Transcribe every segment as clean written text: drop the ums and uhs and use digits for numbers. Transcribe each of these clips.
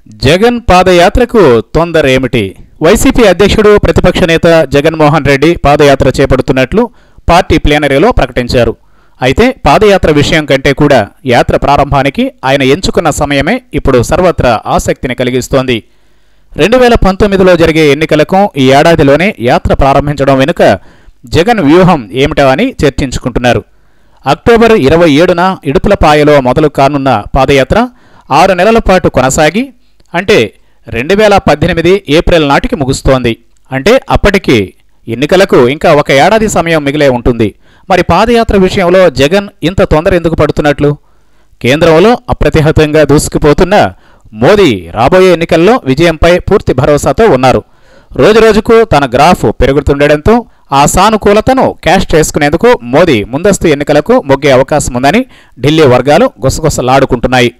జగన్ పాదయాత్రకు తొందర ఏమిటి? వైసీపీ అధ్యక్షుడు ప్రతిపక్ష నేత జగన్మోహన్ రెడ్డి పాదయాత్ర చేపడుతున్నట్లు పార్టీ ప్లీనరీలో ప్రకటించారు. అయితే పాదయాత్ర విషయం కంటే కూడా యాత్ర ప్రారంభానికి ఆయన ఎంచుకున్న సమయమే ఇప్పుడు సర్వత్రా ఆసక్తిని కలిగిస్తోంది. 2019లో జరిగే ఎన్నికలకు ఈ ఏడాదిలోనే యాత్ర ప్రారంభించడం వెనుక జగన్ వ్యూహం ఏమిటా అని చర్చించుకుంటున్నారు. అక్టోబర్ 27న ఇడుపులపాయలో మొదలు కానున్న పాదయాత్ర 6 నెలల పాటు కొనసాగి అంటే 2018 ఏప్రిల్ నాటికి ముగుస్తోంది. అంటే అప్పటికి ఎన్నికలకు ఇంకా ఒక ఏడాది సమయం మిగిలే ఉంటుంది. మరి పాదయాత్ర విషయంలో జగన్ ఇంత తొందర ఎందుకు పడుతున్నట్లు? కేంద్రంలో అప్రతిహతంగా దూసుకుపోతున్న మోదీ రాబోయే ఎన్నికల్లో విజయంపై పూర్తి భరోసాతో ఉన్నారు. రోజురోజుకు తన గ్రాఫ్ పెరుగుతుండటంతో ఆ సానుకూలతను క్యాష్ చేసుకునేందుకు మోదీ ముందస్తు ఎన్నికలకు మొగ్గే అవకాశం ఉందని ఢిల్లీ వర్గాలు గుసగుసలాడుకుంటున్నాయి.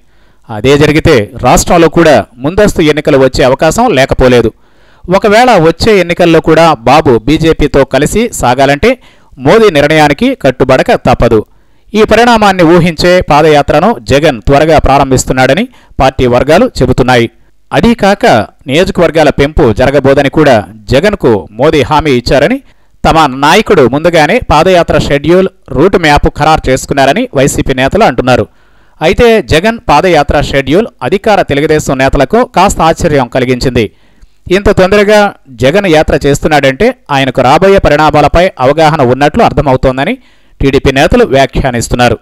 అదే జరిగితే రాష్ట్రంలో కూడా ముందస్తు ఎన్నికలు వచ్చే అవకాశం లేకపోలేదు. ఒకవేళ వచ్చే ఎన్నికల్లో కూడా బాబు బీజేపీతో కలిసి సాగాలంటే మోదీ నిర్ణయానికి కట్టుబడక తప్పదు. ఈ పరిణామాన్ని ఊహించే పాదయాత్రను జగన్ త్వరగా ప్రారంభిస్తున్నాడని పార్టీ వర్గాలు చెబుతున్నాయి. అదీ కాక నియోజకవర్గాల పెంపు జరగబోదని కూడా జగన్కు మోదీ హామీ ఇచ్చారని, తమ నాయకుడు ముందుగానే పాదయాత్ర షెడ్యూల్, రూట్ మ్యాప్ ఖరారు చేసుకున్నారని వైసీపీ నేతలు అంటున్నారు. అయితే జగన్ పాదయాత్ర షెడ్యూల్ అధికార తెలుగుదేశం నేతలకు కాస్త ఆశ్చర్యం కలిగించింది. ఇంత తొందరగా జగన్ యాత్ర చేస్తున్నాడంటే ఆయనకు రాబోయే పరిణామాలపై అవగాహన ఉన్నట్లు అర్థమవుతోందని టీడీపీ నేతలు వ్యాఖ్యానిస్తున్నారు.